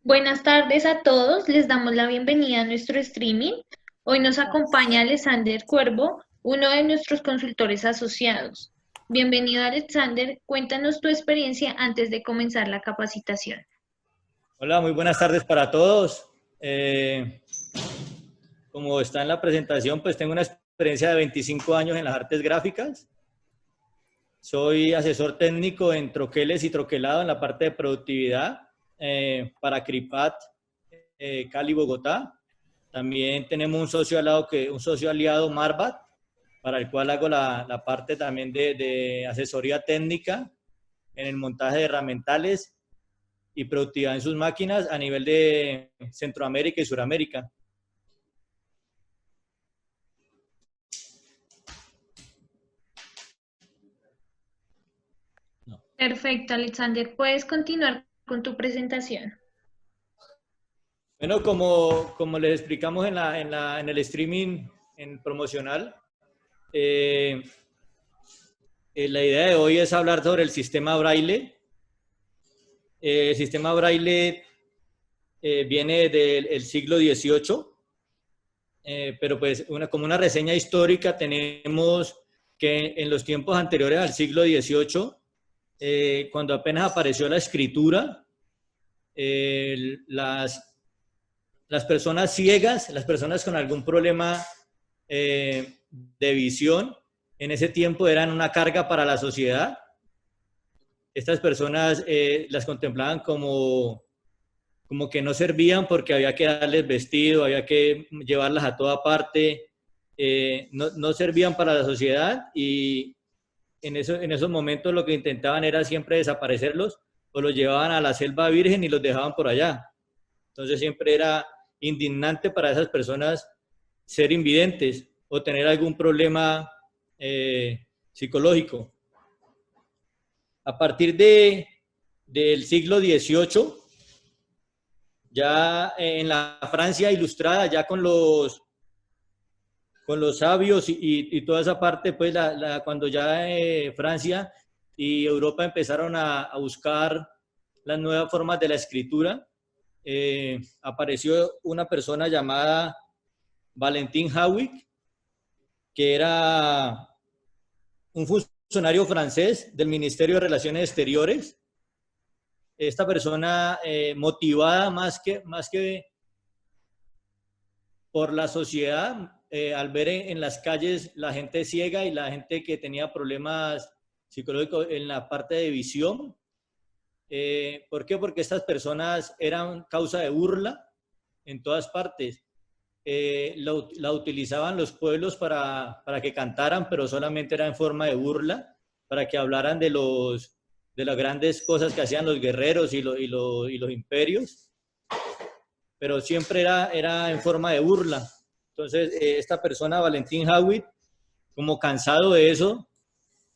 Buenas tardes a todos, les damos la bienvenida a nuestro streaming. Hoy nos acompaña Alexander Cuervo, uno de nuestros consultores asociados. Bienvenido Alexander, cuéntanos tu experiencia antes de comenzar la capacitación. Hola, muy buenas tardes para todos. Como está en la presentación, pues tengo una experiencia de 25 años en las artes gráficas. Soy asesor técnico en troqueles y troquelado en la parte de productividad para Cripat, Cali, Bogotá. También tenemos un socio aliado, Marbat, para el cual hago la parte también de asesoría técnica en el montaje de herramientales y productividad en sus máquinas a nivel de Centroamérica y Suramérica. Perfecto, Alexander, puedes continuar con tu presentación. Bueno, como les explicamos en el streaming promocional, la idea de hoy es hablar sobre el sistema Braille. El sistema Braille viene del siglo XVIII, pero pues como una reseña histórica tenemos que en los tiempos anteriores al siglo XVIII, cuando apenas apareció la escritura, las personas ciegas, las personas con algún problema de visión, en ese tiempo eran una carga para la sociedad. Estas personas las contemplaban como que no servían porque había que darles vestido, había que llevarlas a toda parte, no servían para la sociedad, y en esos momentos lo que intentaban era siempre desaparecerlos, o los llevaban a la selva virgen y los dejaban por allá. Entonces siempre era indignante para esas personas ser invidentes o tener algún problema psicológico. A partir del siglo XVIII, ya en la Francia ilustrada, ya con los sabios y toda esa parte, pues cuando ya Francia y Europa empezaron a buscar las nuevas formas de la escritura, apareció una persona llamada Valentin Hawick, que era un funcionario francés del Ministerio de Relaciones Exteriores. Esta persona, motivada más que por la sociedad, al ver en las calles la gente ciega y la gente que tenía problemas psicológicos en la parte de visión. ¿Por qué? Porque estas personas eran causa de burla en todas partes. La utilizaban los pueblos para que cantaran, pero solamente era en forma de burla, para que hablaran de las grandes cosas que hacían los guerreros y los imperios, pero siempre era en forma de burla. Entonces, esta persona, Valentin Hawick, como cansado de eso,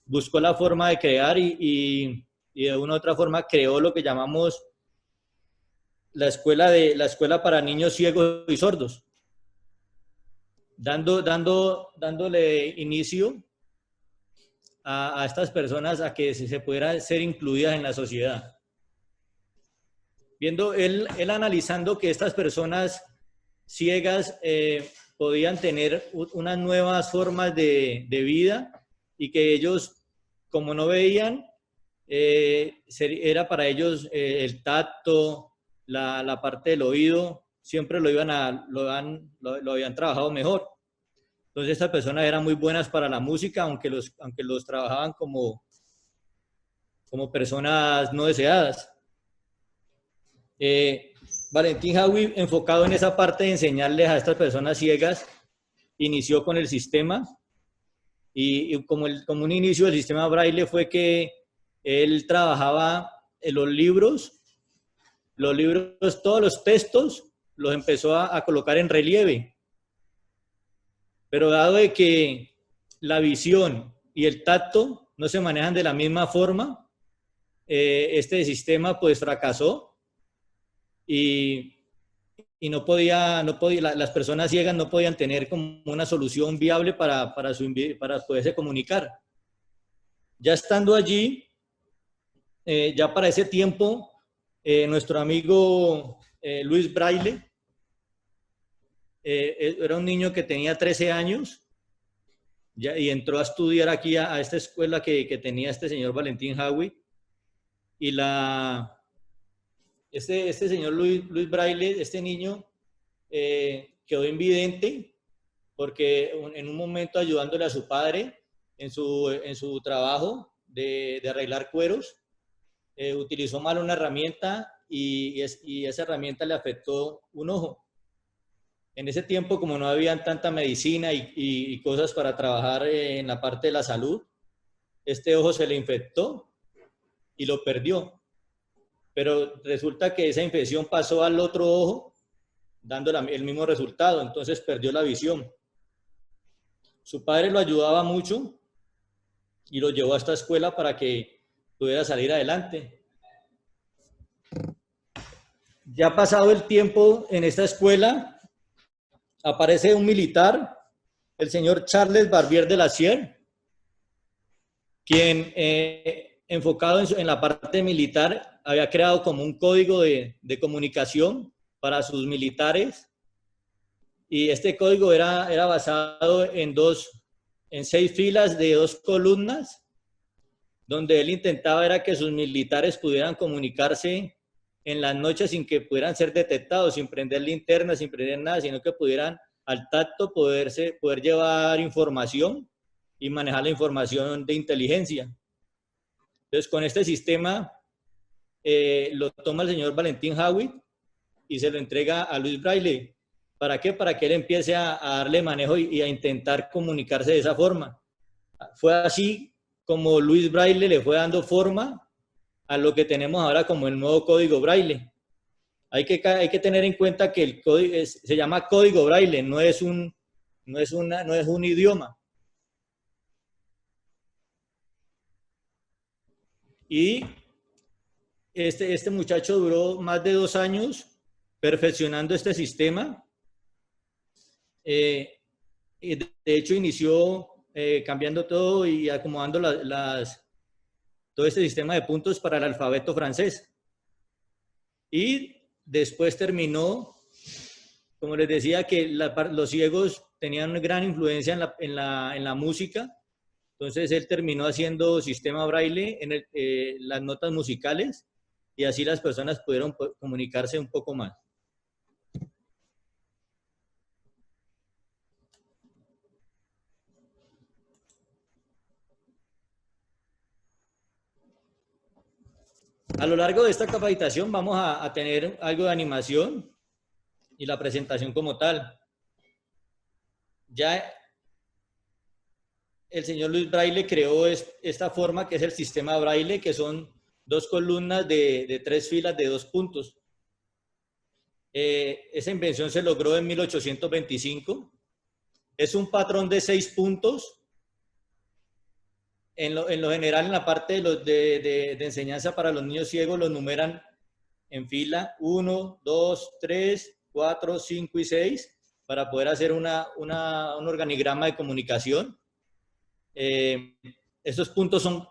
buscó la forma de crear y de una u otra forma creó lo que llamamos la escuela para niños ciegos y sordos, dándole inicio a estas personas a que se pudieran ser incluidas en la sociedad. Él analizando que estas personas ciegas podían tener unas nuevas formas de vida, y que ellos, como no veían, era para ellos el tacto, la parte del oído, siempre lo habían trabajado mejor. Entonces estas personas eran muy buenas para la música, aunque los trabajaban como personas no deseadas. Valentin Hawick, enfocado en esa parte de enseñarles a estas personas ciegas, inició con el sistema, y como un inicio del sistema Braille fue que él trabajaba en los libros, todos los textos los empezó a colocar en relieve. Pero dado de que la visión y el tacto no se manejan de la misma forma, este sistema pues fracasó, y no podía, las personas ciegas no podían tener como una solución viable para poderse comunicar. Ya estando allí, ya para ese tiempo, nuestro amigo Luis Braille era un niño que tenía 13 años ya, y entró a estudiar aquí a esta escuela que tenía este señor Valentín Howitt. Y este señor Luis Braille, este niño, quedó invidente porque en un momento ayudándole a su padre en su trabajo de arreglar cueros, utilizó mal una herramienta y esa herramienta le afectó un ojo. En ese tiempo, como no había tanta medicina y cosas para trabajar en la parte de la salud, este ojo se le infectó y lo perdió. Pero resulta que esa infección pasó al otro ojo, dando el mismo resultado, entonces perdió la visión. Su padre lo ayudaba mucho y lo llevó a esta escuela para que pudiera salir adelante. Ya pasado el tiempo en esta escuela, aparece un militar, el señor Charles Barbier de la Sierre, quien enfocado en la parte militar había creado como un código de comunicación para sus militares, y este código era basado en 6 filas de 2 columnas, donde él intentaba era que sus militares pudieran comunicarse en las noches sin que pudieran ser detectados, sin prender linternas, sin prender nada, sino que pudieran al tacto poder llevar información y manejar la información de inteligencia. Entonces, con este sistema lo toma el señor Valentín Howitt y se lo entrega a Luis Braille. ¿Para qué? Para que él empiece a darle manejo y a intentar comunicarse de esa forma. Fue así como Luis Braille le fue dando forma a lo que tenemos ahora como el nuevo código Braille. Hay que tener en cuenta que el código se llama código Braille, no es un idioma. Y este muchacho duró más de 2 años perfeccionando este sistema. Y de hecho inició cambiando todo y acomodando todo este sistema de puntos para el alfabeto francés. Y después terminó, como les decía, que los ciegos tenían una gran influencia en la música. Entonces él terminó haciendo sistema braille en las notas musicales y así las personas pudieron comunicarse un poco más. A lo largo de esta capacitación vamos a tener algo de animación y la presentación como tal. Ya el señor Luis Braille creó esta forma que es el sistema Braille, que son 2 columnas de 3 filas de 2 puntos. Esa invención se logró en 1825. Es un patrón de 6 puntos. En lo general, en la parte de enseñanza para los niños ciegos, los numeran en fila 1, 2, 3, 4, 5 y 6 para poder hacer un organigrama de comunicación. Estos puntos son,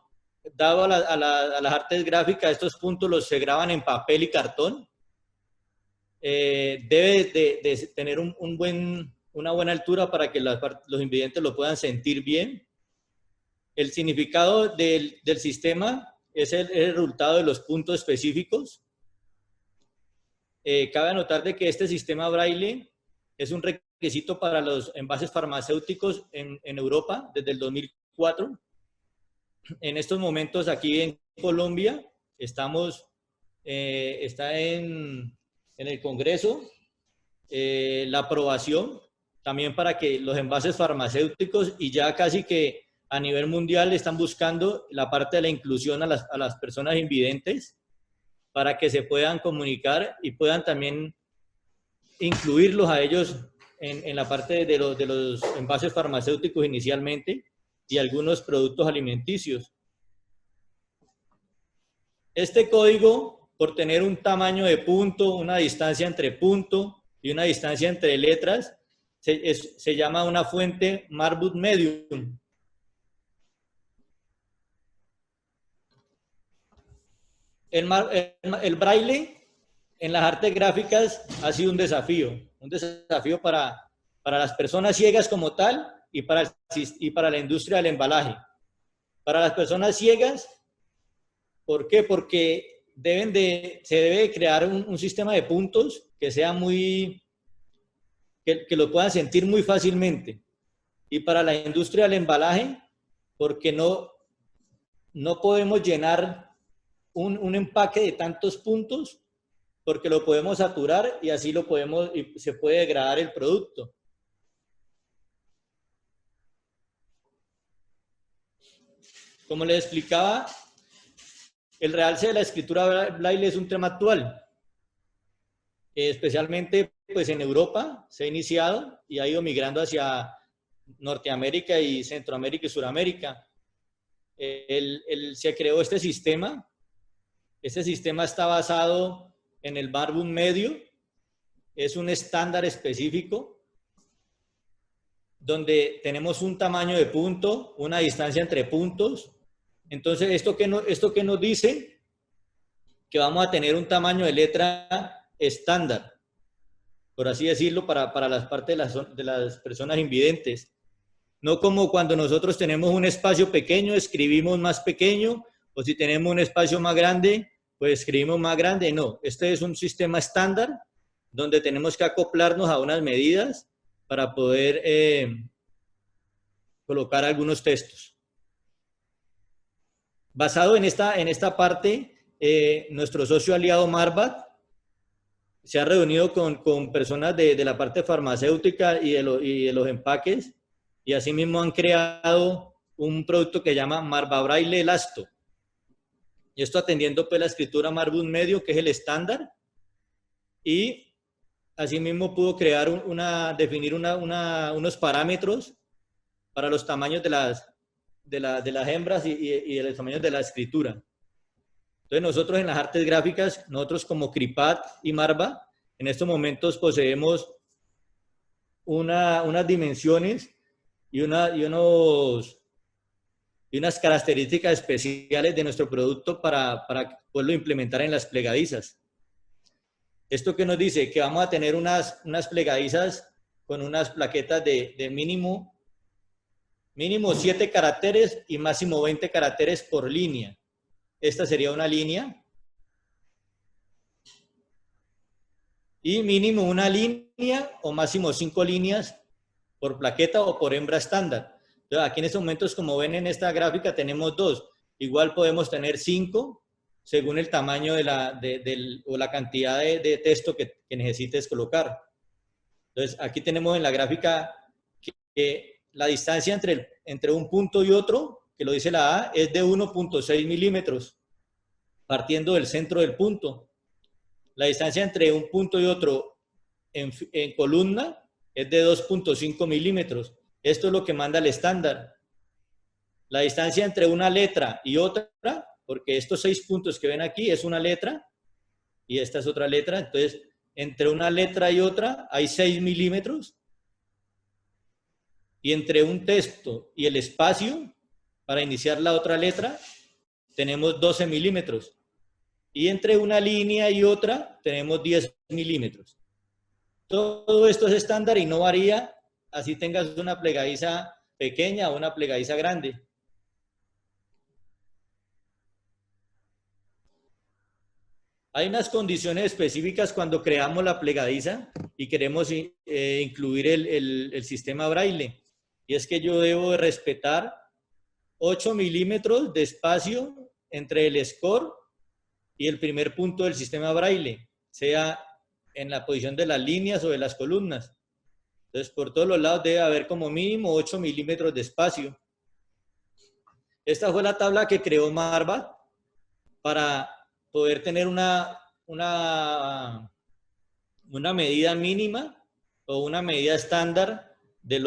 dado a las artes gráficas, estos puntos se graban en papel y cartón. Debe de tener una buena altura para que los invidentes lo puedan sentir bien. El significado del sistema es el resultado de los puntos específicos. Cabe anotar de que este sistema Braille es un requisito para los envases farmacéuticos en Europa desde el 2004. En estos momentos aquí en Colombia está en el Congreso la aprobación también para que los envases farmacéuticos, y ya casi que a nivel mundial están buscando la parte de la inclusión a las personas invidentes para que se puedan comunicar y puedan también incluirlos a ellos en la parte de los envases farmacéuticos inicialmente y algunos productos alimenticios. Este código, por tener un tamaño de punto, una distancia entre punto y una distancia entre letras, se llama una fuente Marburg Medium. El braille en las artes gráficas ha sido un desafío para las personas ciegas como tal y para la industria del embalaje. Para las personas ciegas, ¿por qué? Porque se debe crear un sistema de puntos que sea que lo puedan sentir muy fácilmente. Y para la industria del embalaje, porque no podemos llenar un empaque de tantos puntos, porque lo podemos saturar y así y se puede degradar el producto. Como les explicaba, el realce de la escritura braille es un tema actual. Especialmente pues en Europa se ha iniciado y ha ido migrando hacia Norteamérica y Centroamérica y Suramérica. Se creó este sistema. Este sistema está basado en el Marbum medio. Es un estándar específico donde tenemos un tamaño de punto, una distancia entre puntos. Entonces, ¿esto qué nos dice? Que vamos a tener un tamaño de letra estándar, por así decirlo, para las partes de las personas invidentes. No como cuando nosotros tenemos un espacio pequeño, escribimos más pequeño, o si tenemos un espacio más grande, pues escribimos más grande. No, este es un sistema estándar donde tenemos que acoplarnos a unas medidas para poder colocar algunos textos. Basado en esta parte, nuestro socio aliado Marvat se ha reunido con personas de la parte farmacéutica y de los empaques, y asimismo han creado un producto que se llama Marva Braille Elasto. Y esto atendiendo pues la escritura Marbum medio, que es el estándar, y asimismo pudo crear definir unos parámetros para los tamaños de las hembras y de los tamaños de la escritura. Entonces nosotros en las artes gráficas, nosotros como Cripat y Marva, en estos momentos poseemos unas dimensiones y unas características especiales de nuestro producto para poderlo implementar en las plegadizas. ¿Esto qué nos dice? Que vamos a tener unas plegadizas con unas plaquetas de mínimo 7 caracteres y máximo 20 caracteres por línea. Esta sería una línea. Y mínimo una línea o máximo 5 líneas por plaqueta o por hembra estándar. Entonces, aquí en estos momentos, como ven en esta gráfica, tenemos 2. Igual podemos tener 5 según el tamaño o la cantidad de texto que necesites colocar. Entonces, aquí tenemos en la gráfica que la distancia entre un punto y otro, que lo dice la A, es de 1.6 milímetros, partiendo del centro del punto. La distancia entre un punto y otro en columna es de 2.5 milímetros. Esto es lo que manda el estándar. La distancia entre una letra y otra, porque estos 6 puntos que ven aquí es una letra y esta es otra letra, entonces entre una letra y otra hay 6 milímetros. Y entre un texto y el espacio, para iniciar la otra letra, tenemos 12 milímetros. Y entre una línea y otra tenemos 10 milímetros. Todo esto es estándar y no varía así tengas una plegadiza pequeña o una plegadiza grande. Hay unas condiciones específicas cuando creamos la plegadiza y queremos incluir el sistema braille. Y es que yo debo respetar 8 milímetros de espacio entre el score y el primer punto del sistema braille, sea en la posición de las líneas o de las columnas. Entonces, por todos los lados debe haber como mínimo 8 milímetros de espacio. Esta fue la tabla que creó Marvat para poder tener una medida mínima o una medida estándar de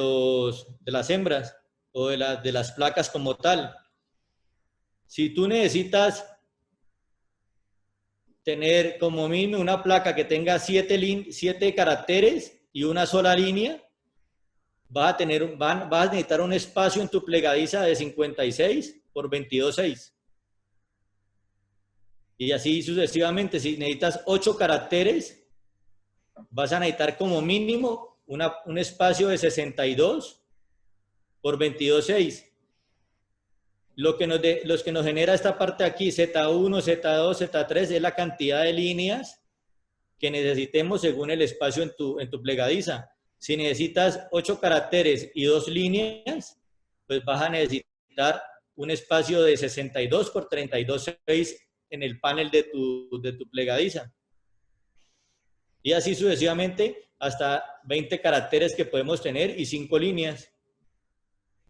las hembras o de las placas como tal. Si tú necesitas tener como mínimo una placa que tenga 7 caracteres y una sola línea, vas a necesitar un espacio en tu plegadiza de 56 por 22,6. Y así sucesivamente. Si necesitas 8 caracteres, vas a necesitar como mínimo un espacio de 62 por 22,6. Los que nos genera esta parte aquí, Z1, Z2, Z3, es la cantidad de líneas que necesitemos según el espacio en tu plegadiza. Si necesitas 8 caracteres y 2 líneas, pues vas a necesitar un espacio de 62 por 32,6 en el panel de tu plegadiza. Y así sucesivamente hasta 20 caracteres que podemos tener y 5 líneas.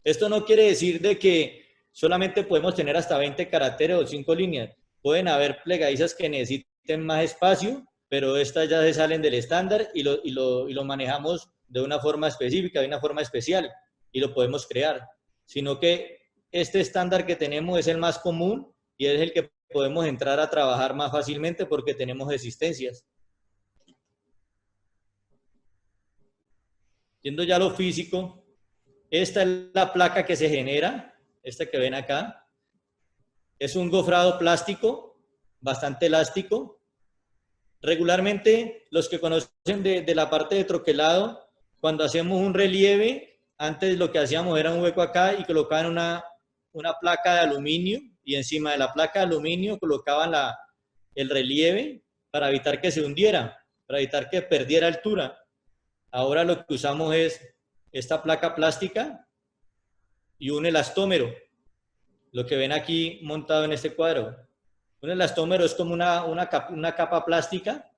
Esto no quiere decir de que solamente podemos tener hasta 20 caracteres o 5 líneas. Pueden haber plegadizas que necesiten más espacio, pero estas ya se salen del estándar y lo manejamos de una forma específica, de una forma especial, y lo podemos crear. Sino que este estándar que tenemos es el más común y es el que podemos entrar a trabajar más fácilmente porque tenemos existencias. Yendo ya a lo físico, esta es la placa que se genera, esta que ven acá. Es un gofrado plástico, bastante elástico. Regularmente, los que conocen de la parte de troquelado, cuando hacemos un relieve, antes lo que hacíamos era un hueco acá y colocaban una placa de aluminio y encima de la placa de aluminio colocaban el relieve para evitar que se hundiera, para evitar que perdiera altura. Ahora lo que usamos es esta placa plástica y un elastómero, lo que ven aquí montado en este cuadro. Un elastómero es como una capa plástica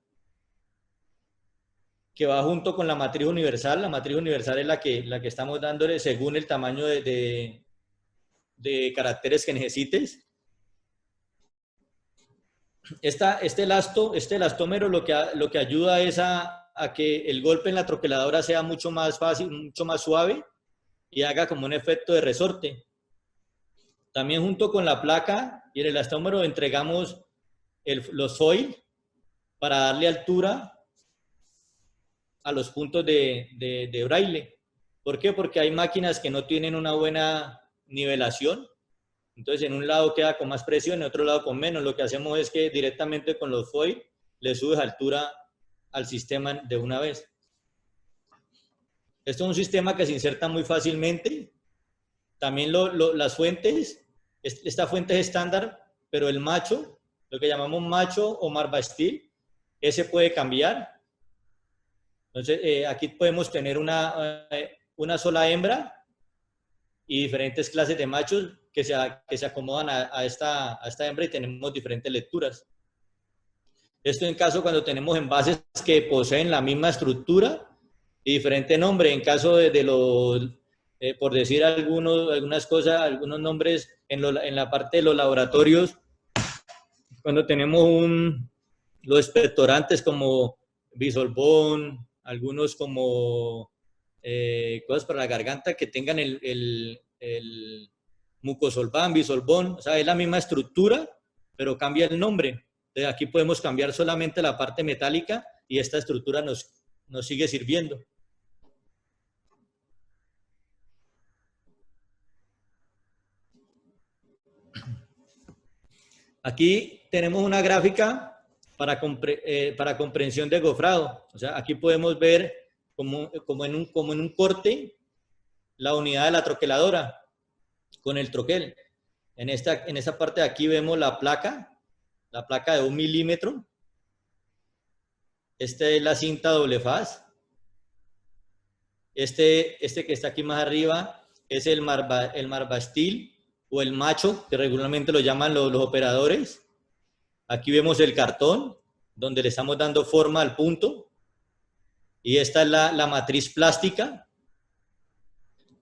que va junto con la matriz universal. La matriz universal es la que estamos dándole según el tamaño de caracteres que necesites. Este elastómero lo que ayuda es a que el golpe en la troqueladora sea mucho más fácil, mucho más suave y haga como un efecto de resorte. También junto con la placa y el elastómero entregamos los foil para darle altura a los puntos de braille. ¿Por qué? Porque hay máquinas que no tienen una buena nivelación. Entonces en un lado queda con más presión, en otro lado con menos. Lo que hacemos es que directamente con los foil le subes altura al sistema de una vez. Esto es un sistema que se inserta muy fácilmente. También las fuentes, esta fuente es estándar, pero el macho, lo que llamamos macho o marva steel, ese puede cambiar. Entonces aquí podemos tener una sola hembra y diferentes clases de machos que se acomodan a esta hembra y tenemos diferentes lecturas. Esto en caso cuando tenemos envases que poseen la misma estructura y diferente nombre. En caso de los, por decir algunas cosas, algunos nombres en la parte de los laboratorios, cuando tenemos los expectorantes como Bisolbón, algunos como cosas para la garganta que tengan el mucosolván, Bisolbón, o sea, es la misma estructura, pero cambia el nombre. Entonces aquí podemos cambiar solamente la parte metálica y esta estructura nos sigue sirviendo. Aquí tenemos una gráfica para comprensión de gofrado. O sea, aquí podemos ver como en un corte la unidad de la troqueladora con el troquel. En esta parte de aquí vemos la placa de 1 milímetro. Esta es la cinta doble faz. Este que está aquí más arriba es el marva steel o el macho, que regularmente lo llaman los operadores. Aquí vemos el cartón, donde le estamos dando forma al punto. Y esta es la matriz plástica.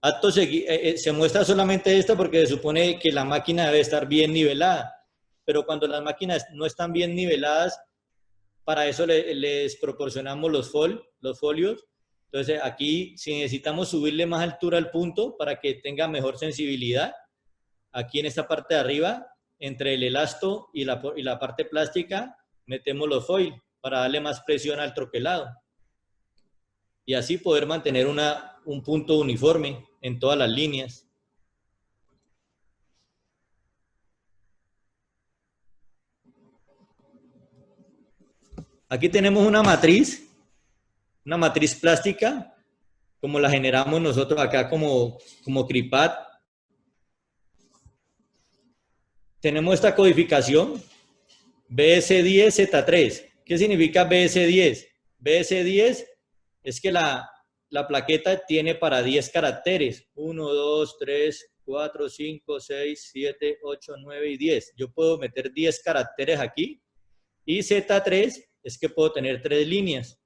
Acto seguido, se muestra solamente esta porque se supone que la máquina debe estar bien nivelada. Pero cuando las máquinas no están bien niveladas, para eso les proporcionamos los folios. Entonces aquí, si necesitamos subirle más altura al punto para que tenga mejor sensibilidad, aquí en esta parte de arriba, entre el elasto y la parte plástica, metemos los foil para darle más presión al troquelado. Y así poder mantener un punto uniforme en todas las líneas. Aquí tenemos una matriz plástica, como la generamos nosotros acá como CRIPAD. Tenemos esta codificación BS10Z3. ¿Qué significa BS10? BS10 es que la plaqueta tiene para 10 caracteres. 1, 2, 3, 4, 5, 6, 7, 8, 9 y 10. Yo puedo meter 10 caracteres aquí. Y Z3 es que puedo tener 3 líneas.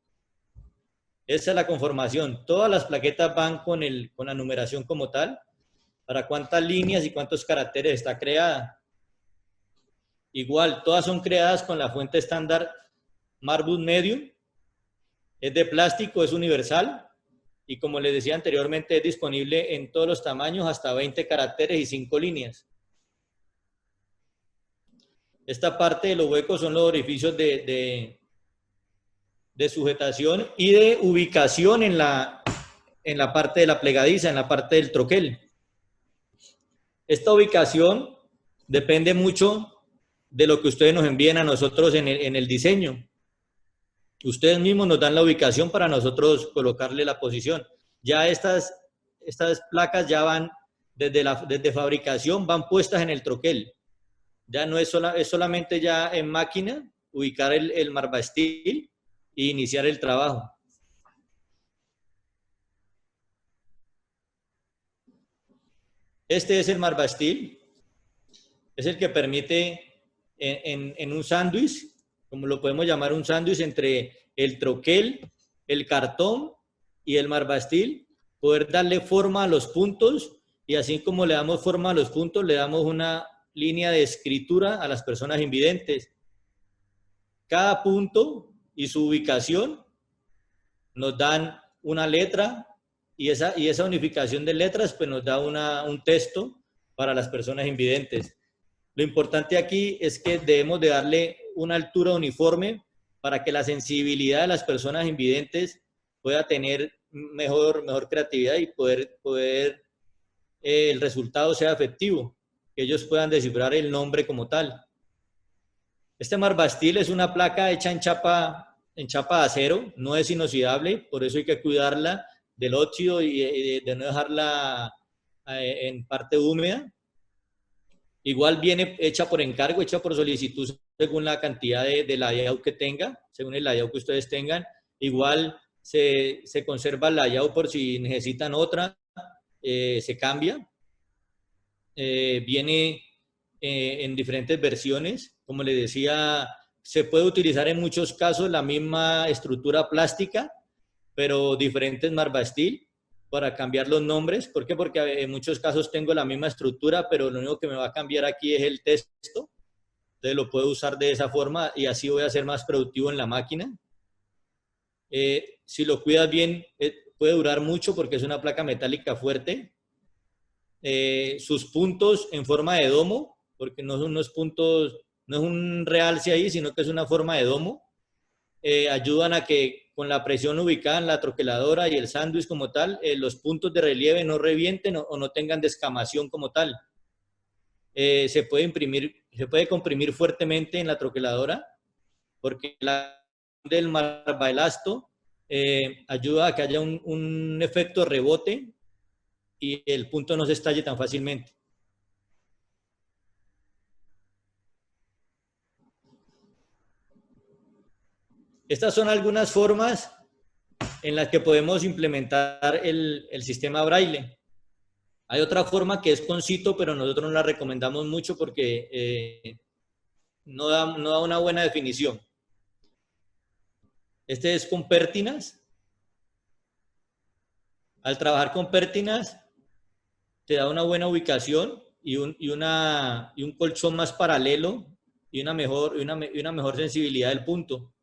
Esa es la conformación. Todas las plaquetas van con la numeración como tal. ¿Para cuántas líneas y cuántos caracteres está creada? Igual, todas son creadas con la fuente estándar Marbus Medium. Es de plástico, es universal. Y como les decía anteriormente, es disponible en todos los tamaños, hasta 20 caracteres y 5 líneas. Esta parte de los huecos son los orificios de sujetación y de ubicación en la parte de la plegadiza, en la parte del troquel. Esta ubicación depende mucho de lo que ustedes nos envíen a nosotros en el diseño. Ustedes mismos nos dan la ubicación para nosotros colocarle la posición. Ya estas placas ya van, desde fabricación, van puestas en el troquel. Ya no es solamente ya en máquina ubicar el Marbasteel e iniciar el trabajo. Este es el Marbasteel. Es el que permite en un sándwich, como lo podemos llamar, un sándwich entre el troquel, el cartón y el Marbasteel, poder darle forma a los puntos, y así como le damos forma a los puntos, le damos una línea de escritura a las personas invidentes. Cada punto y su ubicación nos dan una letra, y esa unificación de letras pues nos da un texto para las personas invidentes. Lo importante aquí es que debemos de darle una altura uniforme para que la sensibilidad de las personas invidentes pueda tener mejor creatividad y poder el resultado sea efectivo, que ellos puedan descifrar el nombre como tal. Este Marbasteel es una placa hecha en chapa de acero, no es inoxidable, por eso hay que cuidarla del óxido y de no dejarla en parte húmeda. Igual viene hecha por encargo, hecha por solicitud según la cantidad de layout que tenga, según el layout que ustedes tengan. Igual se conserva el layout por si necesitan otra, se cambia. Viene en diferentes versiones. Como les decía, se puede utilizar en muchos casos la misma estructura plástica, pero diferentes Marbasteel, para cambiar los nombres. ¿Por qué? Porque en muchos casos tengo la misma estructura, pero lo único que me va a cambiar aquí es el texto. Entonces lo puedo usar de esa forma y así voy a ser más productivo en la máquina. Si lo cuidas bien, puede durar mucho porque es una placa metálica fuerte. Sus puntos en forma de domo, porque no son unos puntos, no es un realce ahí, sino que es una forma de domo. Ayudan a que con la presión ubicada en la troqueladora y el sándwich como tal, los puntos de relieve no revienten o no tengan descamación como tal. Se puede comprimir fuertemente en la troqueladora, porque la del Marbaelasto ayuda a que haya un efecto rebote y el punto no se estalle tan fácilmente. Estas son algunas formas en las que podemos implementar el sistema Braille. Hay otra forma que es con Cito, pero nosotros no la recomendamos mucho porque no da una buena definición. Este es con pértinas. Al trabajar con pértinas, te da una buena ubicación y un colchón más paralelo y una mejor sensibilidad del punto.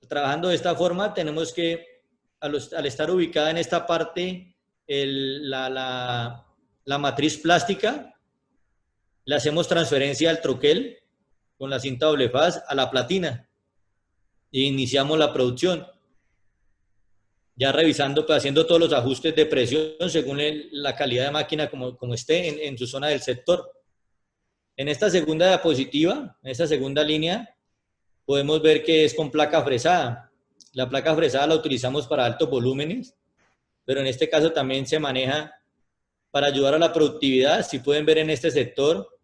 Trabajando de esta forma, tenemos que, al estar ubicada en esta parte, la matriz plástica, le hacemos transferencia al troquel con la cinta doble faz a la platina e iniciamos la producción. Ya revisando, pues, haciendo todos los ajustes de presión según la calidad de máquina como esté en su zona del sector. En esta segunda diapositiva, en esta segunda línea, podemos ver que es con placa fresada. La placa fresada la utilizamos para altos volúmenes, pero en este caso también se maneja para ayudar a la productividad. Si pueden ver en este sector,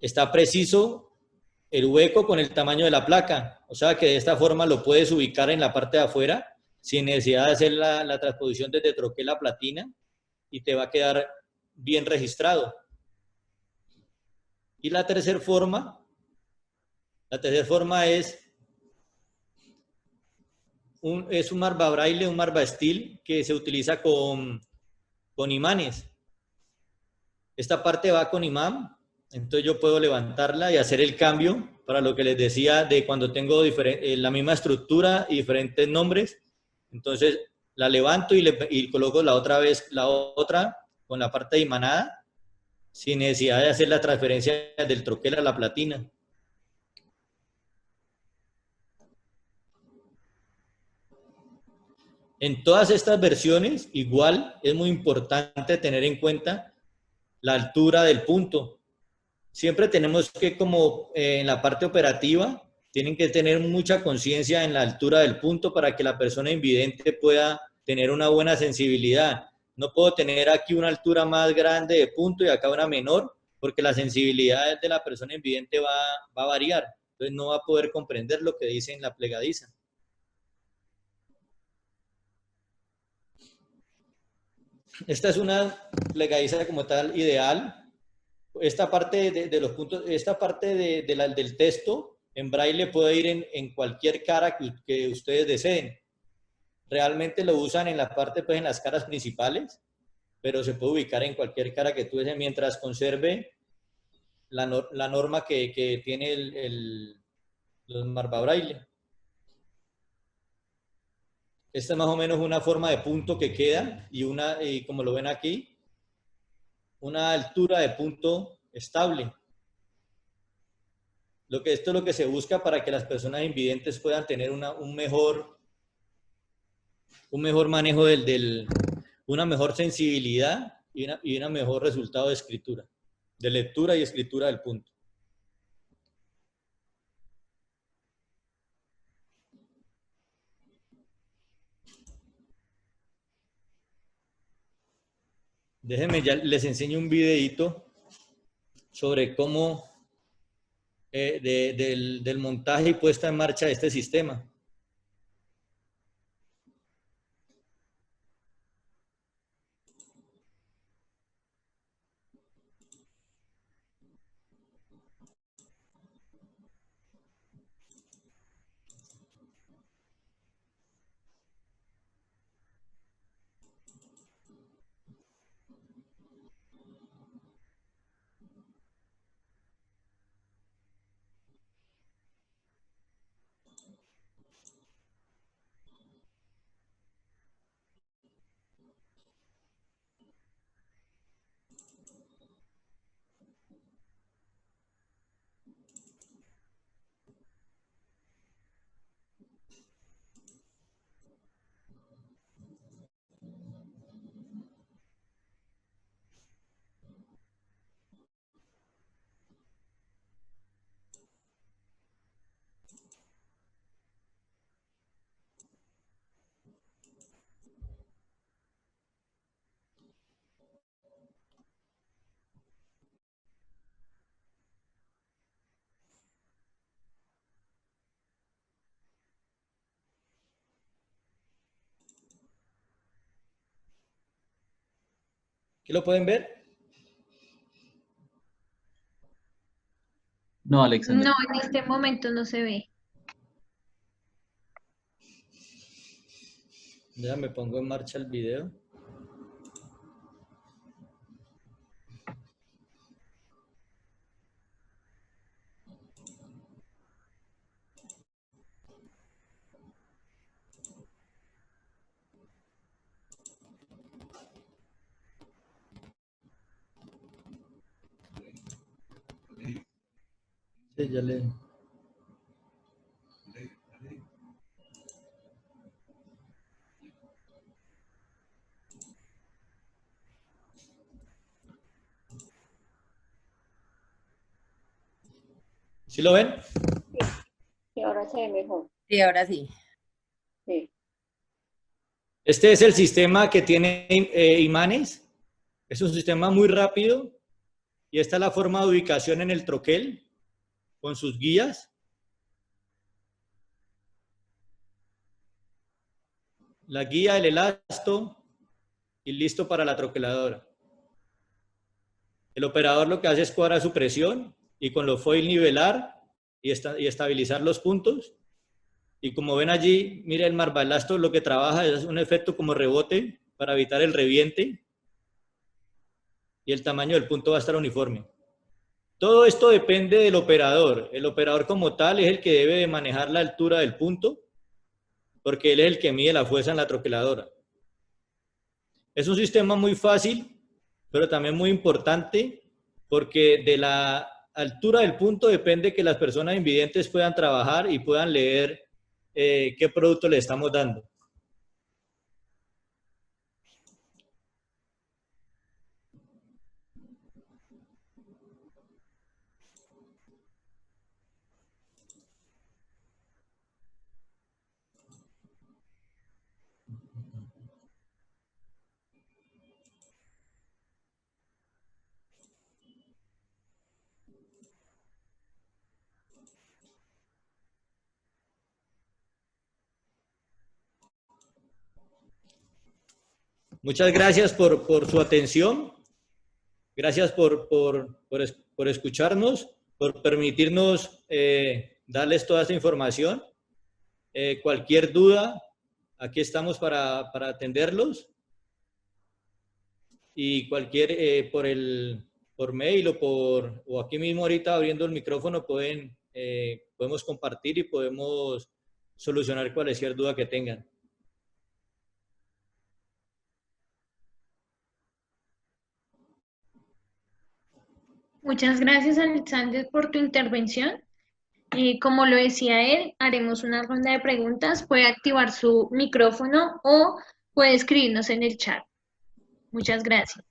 está preciso el hueco con el tamaño de la placa, o sea que de esta forma lo puedes ubicar en la parte de afuera sin necesidad de hacer la transposición desde troquel a platina y te va a quedar bien registrado. Y la tercera forma es un marva braille, un marva steel que se utiliza con imanes. Esta parte va con imán, entonces yo puedo levantarla y hacer el cambio para lo que les decía de cuando tengo la misma estructura y diferentes nombres. Entonces la levanto y coloco la otra con la parte de imanada sin necesidad de hacer la transferencia del troquel a la platina. En todas estas versiones, igual es muy importante tener en cuenta la altura del punto. Siempre tenemos que, como en la parte operativa, tienen que tener mucha conciencia en la altura del punto para que la persona invidente pueda tener una buena sensibilidad. No puedo tener aquí una altura más grande de punto y acá una menor, porque la sensibilidad de la persona invidente va a variar. Entonces no va a poder comprender lo que dice en la plegadiza. Esta es una plegadiza como tal ideal. Esta parte de los puntos, esta parte del texto en braille puede ir en cualquier cara que ustedes deseen. Realmente lo usan en la parte, pues en las caras principales, pero se puede ubicar en cualquier cara que tú desees mientras conserve la norma que tiene los marva braille. Esta es más o menos una forma de punto que queda y como lo ven aquí, una altura de punto estable. Esto es lo que se busca para que las personas invidentes puedan tener un mejor manejo una mejor sensibilidad y un mejor resultado de escritura, de lectura y escritura del punto. Déjenme, ya les enseño un videito sobre cómo del montaje y puesta en marcha de este sistema. ¿Qué lo pueden ver? No, Alexander. No, en este momento no se ve. Ya me pongo en marcha el video. Sí, ya le... ¿Sí lo ven? Y ahora se ve mejor. Sí, ahora sí. Sí. Este es el sistema que tiene imanes. Es un sistema muy rápido y esta es la forma de ubicación en el troquel con sus guías. La guía, el elasto y listo para la troqueladora. El operador lo que hace es cuadrar su presión y con los foil nivelar y estabilizar los puntos. Y como ven allí, mire el marbalasto lo que trabaja es un efecto como rebote para evitar el reviente y el tamaño del punto va a estar uniforme. Todo esto depende del operador. El operador como tal es el que debe de manejar la altura del punto porque él es el que mide la fuerza en la troqueladora. Es un sistema muy fácil, pero también muy importante porque de la altura del punto depende que las personas invidentes puedan trabajar y puedan leer qué producto le estamos dando. Muchas gracias por su atención. Gracias por escucharnos, por permitirnos darles toda esta información. Cualquier duda, aquí estamos para atenderlos. Y cualquier, por mail o aquí mismo ahorita abriendo el micrófono podemos compartir y podemos solucionar cualquier duda que tengan. Muchas gracias, Alexander, por tu intervención. Como lo decía él, haremos una ronda de preguntas. Puede activar su micrófono o puede escribirnos en el chat. Muchas gracias.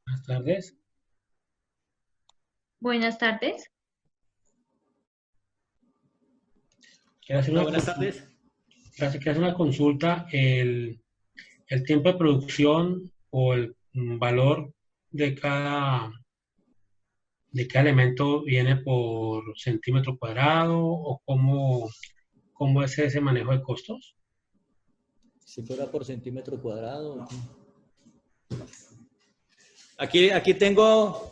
Buenas tardes. Buenas tardes. Quiero hacer una Buenas consulta. tardes. Gracias, quiero hacer una consulta. El tiempo de producción o el valor de cada elemento viene por centímetro cuadrado o cómo es ese manejo de costos. Si fuera por centímetro cuadrado. Aquí tengo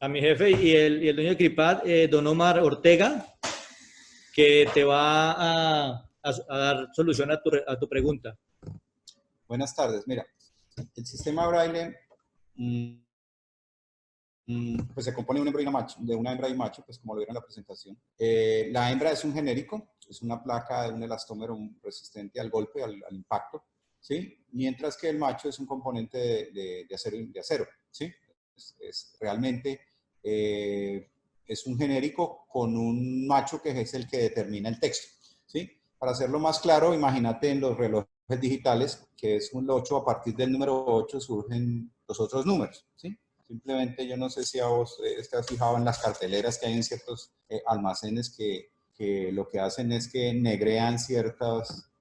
a mi jefe y el dueño de Cripat, don Omar Ortega, que te va a dar solución a tu pregunta. Buenas tardes. Mira, el sistema Braille pues se compone de una hembra y un macho, pues como lo vieron en la presentación. La hembra es un genérico, es una placa de un elastómero resistente al golpe, al impacto, ¿sí? Mientras que el macho es un componente de acero, ¿sí? Realmente es un genérico con un macho que es el que determina el texto, ¿sí? Para hacerlo más claro, imagínate en los relojes digitales, que es un 8, a partir del número 8 surgen los otros números, ¿sí? Simplemente yo no sé si a vos te has fijado en las carteleras que hay en ciertos almacenes que lo que hacen es que negrean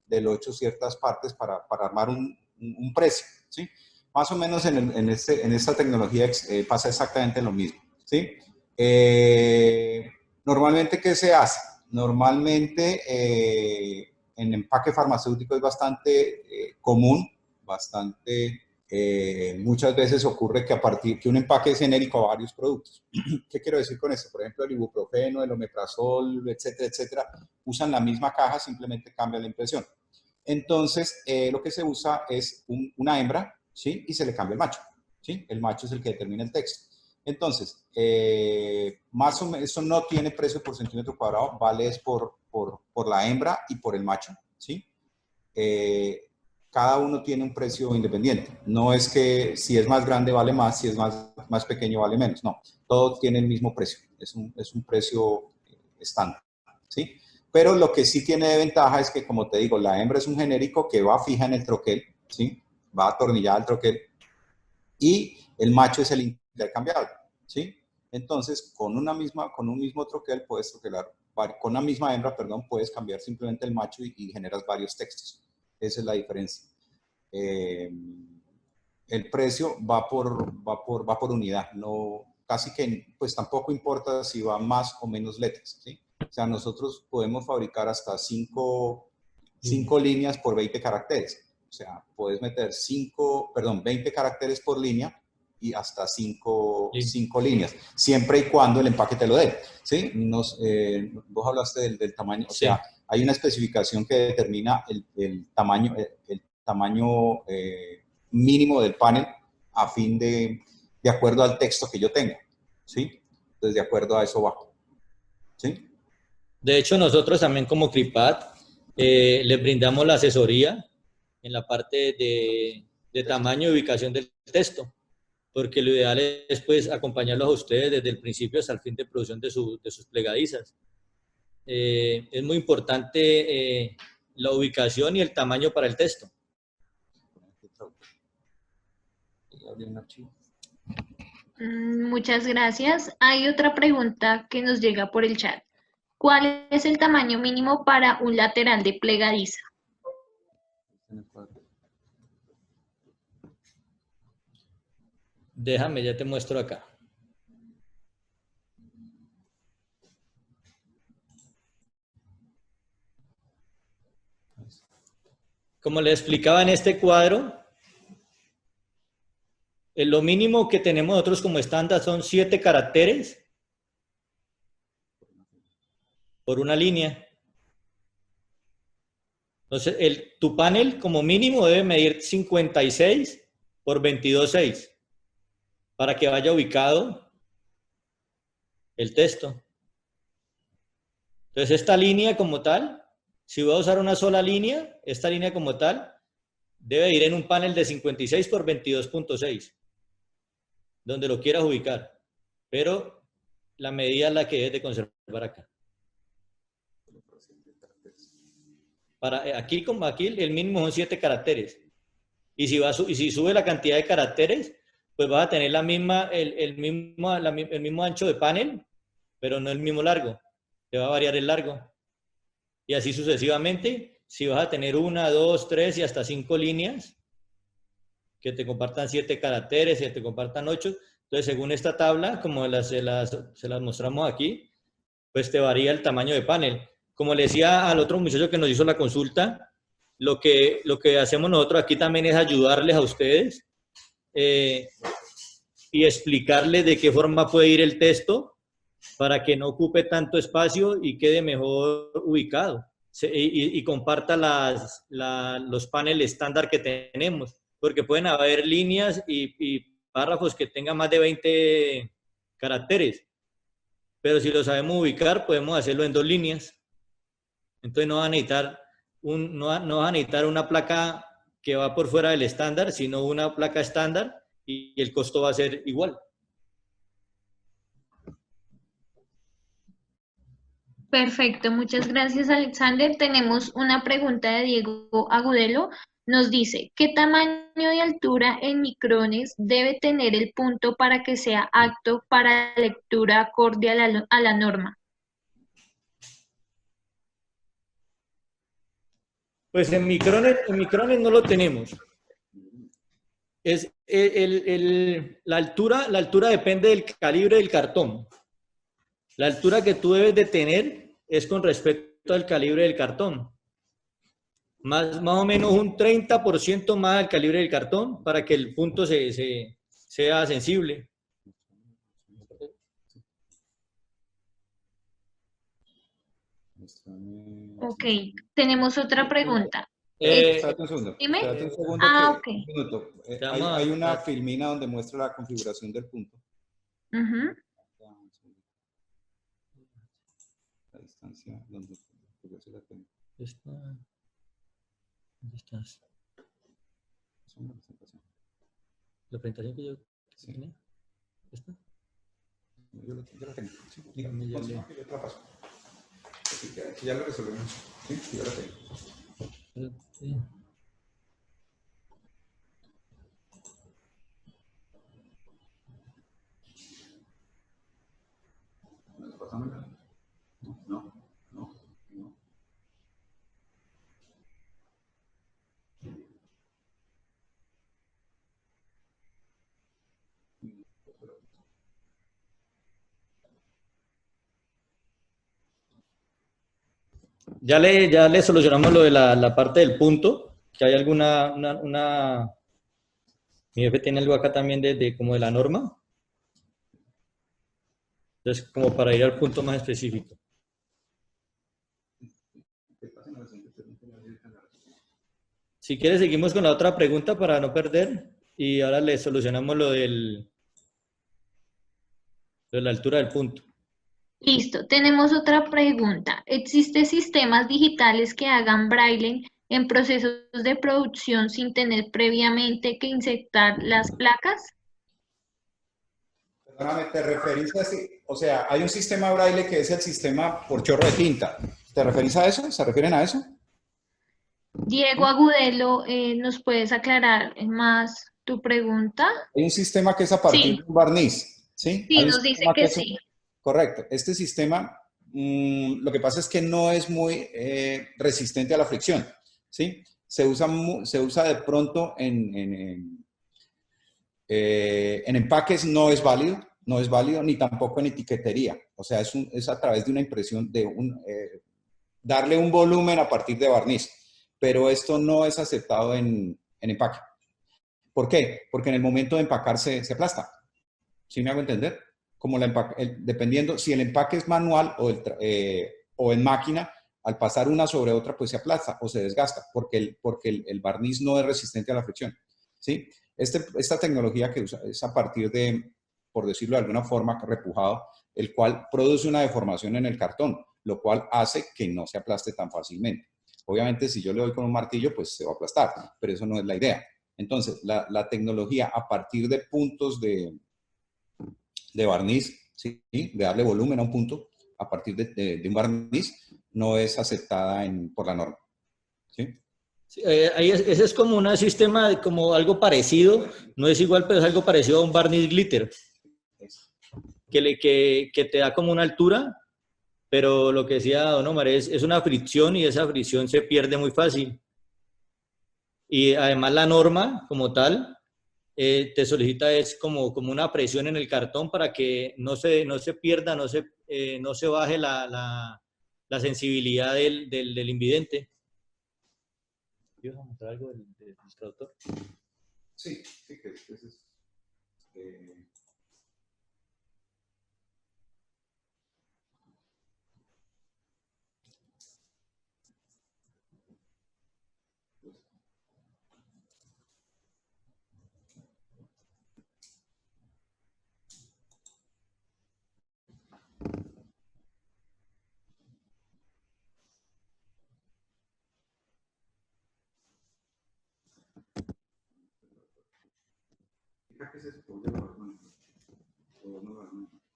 del 8 ciertas partes para armar un precio, ¿sí? Más o menos en esta tecnología pasa exactamente lo mismo, ¿sí? Normalmente, ¿qué se hace? Normalmente en empaque farmacéutico es bastante común, muchas veces ocurre que un empaque es genérico a varios productos. ¿Qué quiero decir con esto? Por ejemplo, el ibuprofeno, el omeprazol, etcétera, etcétera, usan la misma caja, simplemente cambia la impresión. Entonces, lo que se usa es una hembra, ¿sí? Y se le cambia el macho, ¿sí? El macho es el que determina el texto. Entonces, más o menos, eso no tiene precio por centímetro cuadrado, vale es por la hembra y por el macho, ¿sí? Cada uno tiene un precio independiente. No es que si es más grande vale más, si es más pequeño vale menos. No, todos tienen el mismo precio. Es un precio estándar, ¿sí? Pero lo que sí tiene de ventaja es que, como te digo, la hembra es un genérico que va fija en el troquel, ¿sí? Va atornillada al troquel. Y el macho es el intercambiable, ¿sí? Entonces, con un mismo troquel puedes troquelar, con una misma hembra, perdón, puedes cambiar simplemente el macho y generas varios textos. Esa es la diferencia. El precio va por unidad, no, casi que pues tampoco importa si va más o menos letras, ¿sí? O sea, nosotros podemos fabricar hasta 5 líneas por 20 caracteres. O sea, puedes meter 20 caracteres por línea y hasta 5 líneas, siempre y cuando el empaque te lo dé, ¿sí? Vos hablaste del tamaño, o sea, hay una especificación que determina el tamaño mínimo del panel a fin de acuerdo al texto que yo tenga, ¿sí? Entonces, de acuerdo a eso va, ¿sí? De hecho, nosotros también como CRIPAD les brindamos la asesoría en la parte de tamaño y ubicación del texto, porque lo ideal es pues acompañarlos a ustedes desde el principio hasta el fin de producción de sus plegadizas. Es muy importante la ubicación y el tamaño para el texto. Muchas gracias. Hay otra pregunta que nos llega por el chat. ¿Cuál es el tamaño mínimo para un lateral de plegadiza? Déjame, ya te muestro acá. Como le explicaba en este cuadro, lo mínimo que tenemos nosotros como estándar son 7 caracteres por una línea. Entonces, tu panel como mínimo debe medir 56 por 22,6 para que vaya ubicado el texto. Entonces, esta línea como tal, si voy a usar una sola línea, esta línea como tal, debe ir en un panel de 56 por 22,6, donde lo quieras ubicar. Pero la medida es la que debes de conservar acá. Aquí el mínimo son 7 caracteres. Y si sube la cantidad de caracteres, pues vas a tener el mismo ancho de panel, pero no el mismo largo. Te va a variar el largo. Y así sucesivamente, si vas a tener 1, 2, 3 y hasta 5 líneas que te compartan 7 caracteres, que te compartan 8, entonces según esta tabla, como se las mostramos aquí, pues te varía el tamaño de panel. Como le decía al otro muchacho que nos hizo la consulta, lo que hacemos nosotros aquí también es ayudarles a ustedes y explicarles de qué forma puede ir el texto para que no ocupe tanto espacio y quede mejor ubicado y comparta los paneles estándar que tenemos, porque pueden haber líneas y párrafos que tengan más de 20 caracteres, pero si lo sabemos ubicar podemos hacerlo en 2 líneas. Entonces no van a necesitar una placa que va por fuera del estándar, sino una placa estándar y el costo va a ser igual. Perfecto, muchas gracias, Alexander. Tenemos una pregunta de Diego Agudelo. Nos dice, ¿qué tamaño y altura en micrones debe tener el punto para que sea apto para lectura acorde a la norma? Pues en micrones no lo tenemos. La altura depende del calibre del cartón. La altura que tú debes de tener es con respecto al calibre del cartón. Más o menos un 30% más al calibre del cartón para que el punto sea sensible. Ok, tenemos otra pregunta. Espérate un segundo. Dime. Espérate un segundo. Ok. Un minuto. Hay una filmina donde muestra la configuración del punto. Ujú. La distancia, donde yo sí la tengo. Esta, ¿dónde estás? Es una presentación. La presentación que yo Sí. tenía. ¿Esta? Yo la tengo. Sí, dígame, Ya continúa, que yo te la paso. Sí, ya lo resolvemos. Sí, yo la tengo. Sí. Pásamela. No. Ya le solucionamos lo de la parte del punto, que hay alguna, mi jefe tiene algo acá también como de la norma. Entonces, como para ir al punto más específico. Si quieres, seguimos con la otra pregunta para no perder y ahora le solucionamos lo de la altura del punto. Listo, tenemos otra pregunta. ¿Existen sistemas digitales que hagan braille en procesos de producción sin tener previamente que insertar las placas? Perdóname, ¿te referís a o sea, hay un sistema braille que es el sistema por chorro de tinta? ¿Te referís a eso? ¿Se refieren a eso? Diego Agudelo, ¿nos puedes aclarar más tu pregunta? Hay un sistema que es a partir Sí, de un barniz, ¿sí? sí, Hay un nos dice sistema que que es sí. correcto. Este sistema, lo que pasa es que no es muy resistente a la fricción, ¿sí? Se usa de pronto en empaques, no es válido, ni tampoco en etiquetería. O sea, es a través de una impresión, darle un volumen a partir de barniz. Pero esto no es aceptado en empaque. ¿Por qué? Porque en el momento de empacar se aplasta. ¿Sí me hago entender? Como dependiendo, si el empaque es manual o en máquina, al pasar una sobre otra, pues se aplasta o se desgasta, porque el barniz no es resistente a la fricción. ¿Sí? Esta tecnología que usa es a partir de, por decirlo de alguna forma, repujado, el cual produce una deformación en el cartón, lo cual hace que no se aplaste tan fácilmente. Obviamente, si yo le doy con un martillo, pues se va a aplastar, pero eso no es la idea. Entonces, la tecnología a partir de puntos de barniz, ¿sí? De darle volumen a un punto a partir de un barniz, no es aceptada por la norma. ¿Sí? Sí, ese es como un sistema, como algo parecido, no es igual, pero es algo parecido a un barniz glitter, que te da como una altura, pero lo que decía Don Omar es una fricción y esa fricción se pierde muy fácil. Y además la norma como tal te solicita es como una presión en el cartón para que no se pierda, no se baje la sensibilidad del invidente. ¿Ibas a mostrar algo del traductor? Sí, que es...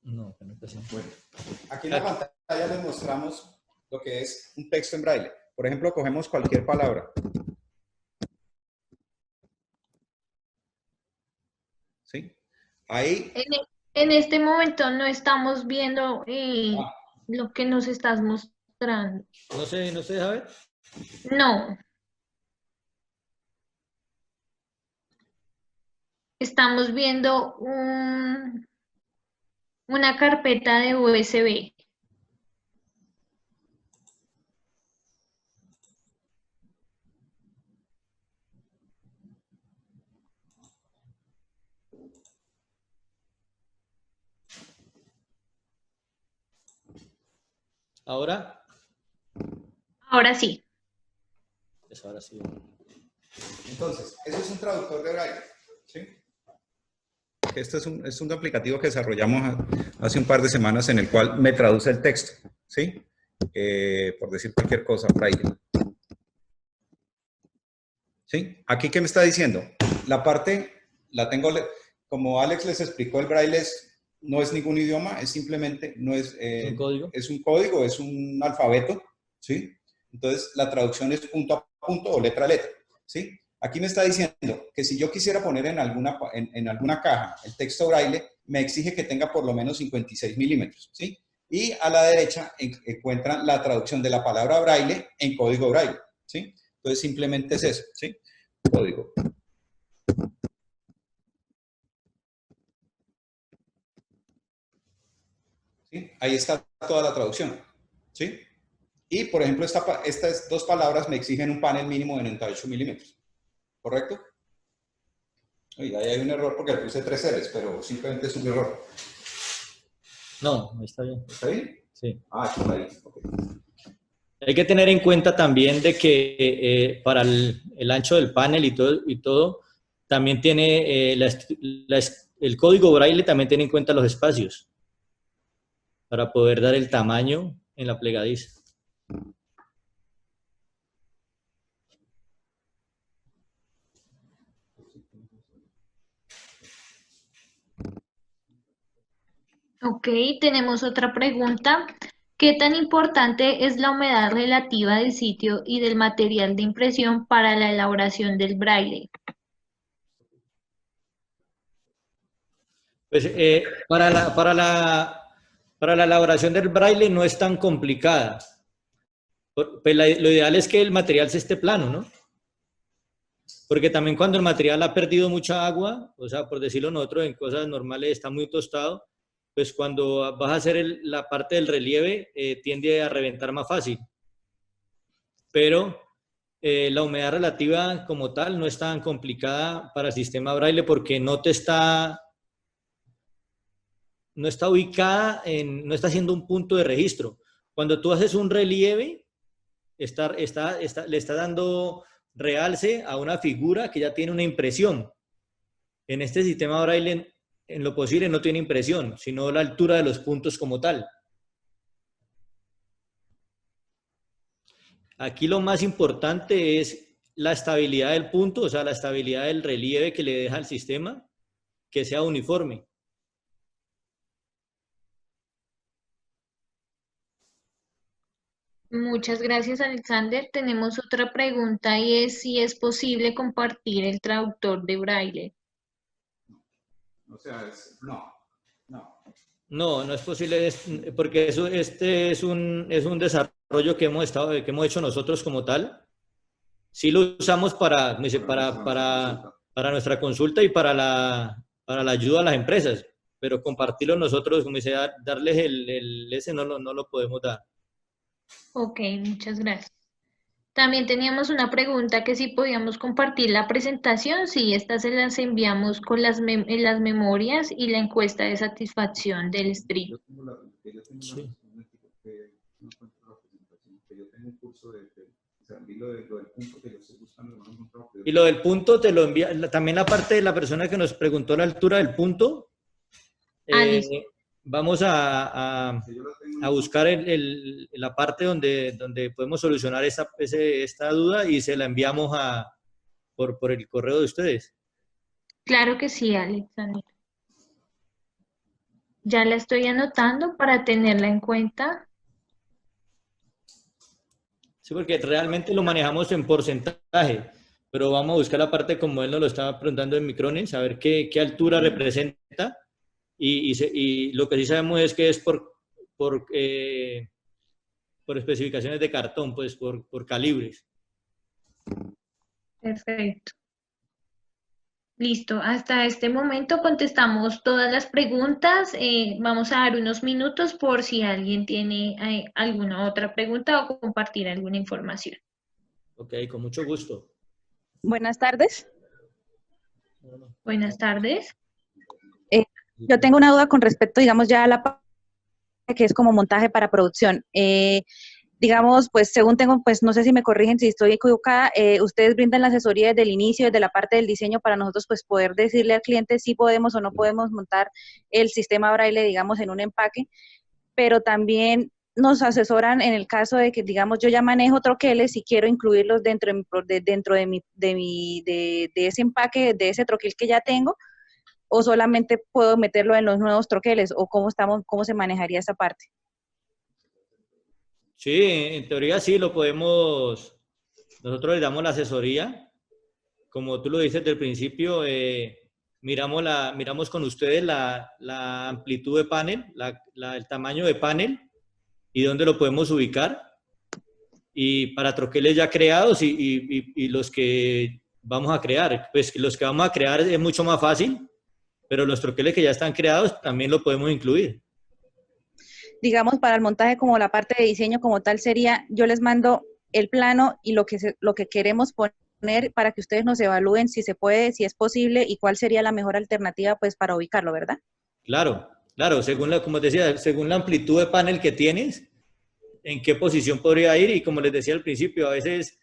No, que no pasa. Bueno, aquí en la pantalla les mostramos lo que es un texto en braille. Por ejemplo, cogemos cualquier palabra. ¿Sí? Ahí... En este momento no estamos viendo Ah, lo que nos estás mostrando. ¿No se deja ver? No, estamos viendo una carpeta de USB. ¿Ahora? Ahora sí. Pues ahora sí. entonces, eso es un traductor de braille. ¿Sí? porque este es un aplicativo que desarrollamos hace un par de semanas en el cual me traduce el texto, ¿sí? Por decir cualquier cosa, braille. ¿Sí? Aquí, ¿qué me está diciendo? La parte, la tengo, como Alex les explicó, el braille no es ningún idioma, es simplemente, no es, ¿Un código? es un código, es un alfabeto, ¿sí? Entonces, la traducción es punto a punto o letra a letra, ¿sí? Aquí me está diciendo que si yo quisiera poner en alguna caja el texto braille, me exige que tenga por lo menos 56 milímetros, ¿sí? Y a la derecha encuentran la traducción de la palabra braille en código braille, ¿sí? Entonces, simplemente es eso, ¿sí? Código. ¿Sí? Ahí está toda la traducción, ¿sí? Y, por ejemplo, estas dos palabras me exigen un panel mínimo de 98 milímetros, ¿correcto? Oye, ahí hay un error porque le puse 3 R's, pero simplemente es un error. No, está bien. ¿Está bien? Sí. Ah, está ahí. Okay. Hay que tener en cuenta también de que para el ancho del panel y todo también tiene el código braille también tiene en cuenta los espacios para poder dar el tamaño en la plegadiza. Ok, tenemos otra pregunta. ¿Qué tan importante es la humedad relativa del sitio y del material de impresión para la elaboración del braille? Pues para la elaboración del braille no es tan complicada. Pues lo ideal es que el material se esté plano, ¿no? Porque también cuando el material ha perdido mucha agua, o sea, por decirlo nosotros en cosas normales está muy tostado, pues cuando vas a hacer la parte del relieve tiende a reventar más fácil. Pero la humedad relativa como tal no es tan complicada para el sistema braille porque no está ubicada, no está haciendo un punto de registro. Cuando tú haces un relieve, le está dando realce a una figura que ya tiene una impresión. En este sistema braille, en lo posible, no tiene impresión, sino la altura de los puntos como tal. Aquí lo más importante es la estabilidad del punto, o sea, la estabilidad del relieve que le deja el sistema, que sea uniforme. Muchas gracias, Alexander. Tenemos otra pregunta y es si es posible compartir el traductor de braille. O sea, no. No es posible, porque este es un desarrollo que hemos hecho nosotros como tal. Sí lo usamos para nuestra consulta y para la ayuda a las empresas, pero compartirlo nosotros, como dice, darles ese no lo podemos dar. Ok, muchas gracias. También teníamos una pregunta que si podíamos compartir la presentación, si estas se las enviamos con las memorias y la encuesta de satisfacción del stream. Sí. Y lo del punto te lo envía, también la parte de la persona que nos preguntó la altura del punto, vamos a buscar la parte donde podemos solucionar esta duda y se la enviamos por el correo de ustedes. Claro que sí, Alexander. Ya la estoy anotando para tenerla en cuenta. Sí, porque realmente lo manejamos en porcentaje, pero vamos a buscar la parte como él nos lo estaba preguntando en micrones, a ver qué altura representa. Y lo que sí sabemos es que es por especificaciones de cartón, pues por calibres. Perfecto. Listo, hasta este momento contestamos todas las preguntas. Vamos a dar unos minutos por si alguien tiene alguna otra pregunta o compartir alguna información. Ok, con mucho gusto. Buenas tardes. Buenas tardes. Yo tengo una duda con respecto, digamos, ya a la parte que es como montaje para producción. digamos, pues según tengo, pues no sé si me corrigen si estoy equivocada, ustedes brindan la asesoría desde el inicio, desde la parte del diseño para nosotros pues poder decirle al cliente si podemos o no podemos montar el sistema braille, digamos, en un empaque, pero también nos asesoran en el caso de que, digamos, yo ya manejo troqueles y quiero incluirlos dentro de ese empaque, de ese troquel que ya tengo, o solamente puedo meterlo en los nuevos troqueles, o cómo se manejaría esa parte. Sí, en teoría sí lo podemos, nosotros les damos la asesoría, como tú lo dices del principio, miramos con ustedes la amplitud de panel, el tamaño de panel y dónde lo podemos ubicar, y para troqueles ya creados y los que vamos a crear, pues los que vamos a crear es mucho más fácil, pero los troqueles que ya están creados también lo podemos incluir. Digamos, para el montaje como la parte de diseño como tal sería, yo les mando el plano y lo que queremos poner para que ustedes nos evalúen si se puede, si es posible y cuál sería la mejor alternativa pues para ubicarlo, ¿verdad? Claro, según como te decía, según la amplitud de panel que tienes, en qué posición podría ir, y como les decía al principio, a veces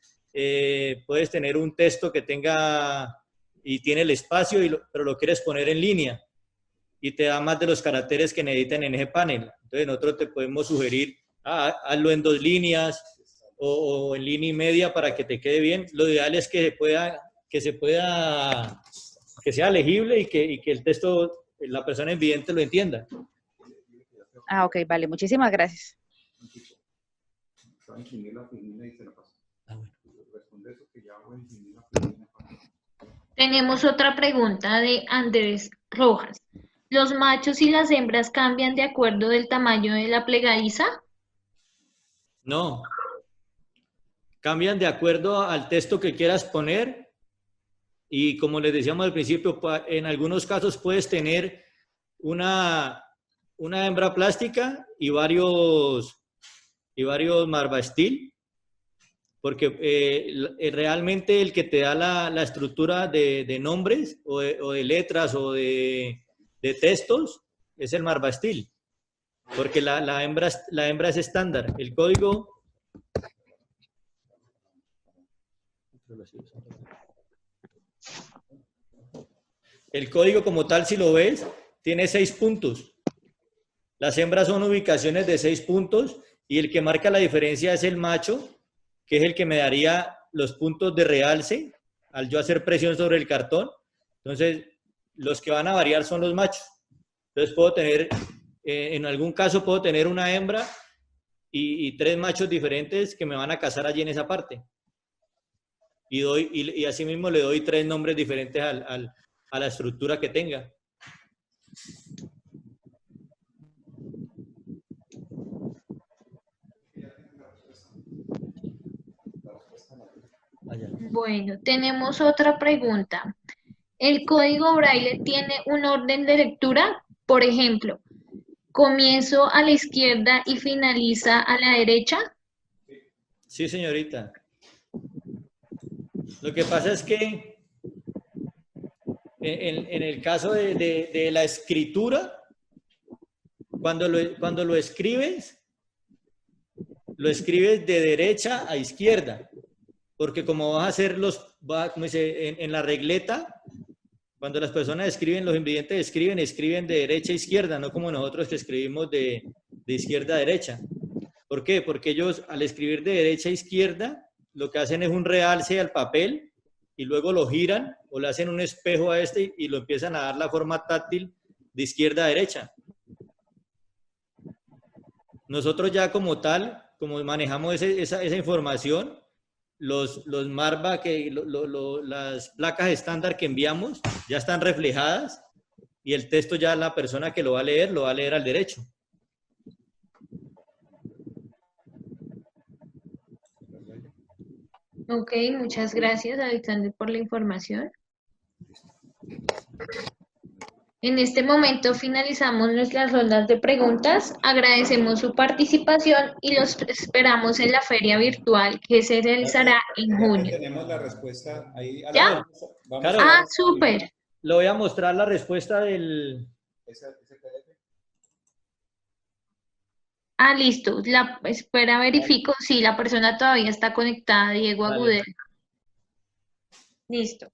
puedes tener un texto que tenga y tiene el espacio, pero lo quieres poner en línea y te da más de los caracteres que necesitan en ese panel. Entonces nosotros te podemos sugerir, hazlo en 2 líneas o en línea y media para que te quede bien. Lo ideal es que sea legible y que el texto, la persona invidente lo entienda. Ah, ok, vale, muchísimas gracias. Tenemos otra pregunta de Andrés Rojas. ¿Los machos y las hembras cambian de acuerdo del tamaño de la plegadiza? No. Cambian de acuerdo al texto que quieras poner, y como les decíamos al principio, en algunos casos puedes tener una hembra plástica y varios marvastil, porque realmente el que te da la estructura de nombres o de letras o de textos es el marvastil, porque la hembra es estándar. El código como tal, si lo ves, tiene 6 puntos. Las hembras son ubicaciones de 6 puntos y el que marca la diferencia es el macho, que es el que me daría los puntos de realce al yo hacer presión sobre el cartón. Entonces, los que van a variar son los machos. Entonces, puedo tener, en algún caso, puedo tener una hembra y 3 machos diferentes que me van a casar allí en esa parte. Y así mismo le doy 3 nombres diferentes a la estructura que tenga. Bueno, tenemos otra pregunta. ¿El código braille tiene un orden de lectura? Por ejemplo, ¿comienzo a la izquierda y finaliza a la derecha? Sí, señorita. Lo que pasa es que en el caso de la escritura, cuando lo escribes de derecha a izquierda, porque como vas a hacer como dice, en la regleta, cuando las personas escriben, los invidentes escriben de derecha a izquierda, no como nosotros que escribimos de izquierda a derecha. ¿Por qué? Porque ellos al escribir de derecha a izquierda, lo que hacen es un realce al papel y luego lo giran o le hacen un espejo a este y lo empiezan a dar la forma táctil de izquierda a derecha. Nosotros ya como tal, como manejamos esa información, los Marva, las placas estándar que enviamos ya están reflejadas y el texto ya la persona que lo va a leer al derecho. Ok, muchas gracias, Alexander, por la información. En este momento finalizamos nuestras rondas de preguntas. Agradecemos su participación y los esperamos en la feria virtual que se realizará en junio. Tenemos la respuesta ahí. ¿Ya? Vamos Ah, súper. Le voy a mostrar la respuesta del... Ah, listo. Espera, verifico si la persona todavía está conectada, Diego Dale. Agudelo. Listo.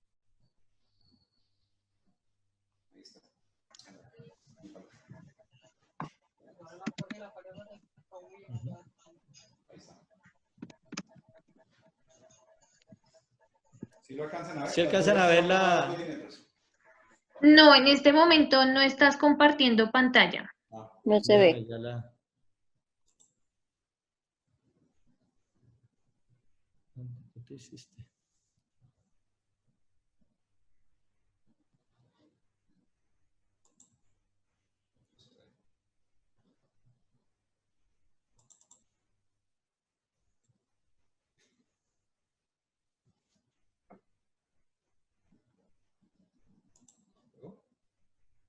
¿Sí lo alcanzan a ver? ¿Sí alcanzan a ver la...? No, en este momento no estás compartiendo pantalla. No se ve. Déjame ya la... ¿Qué te hiciste?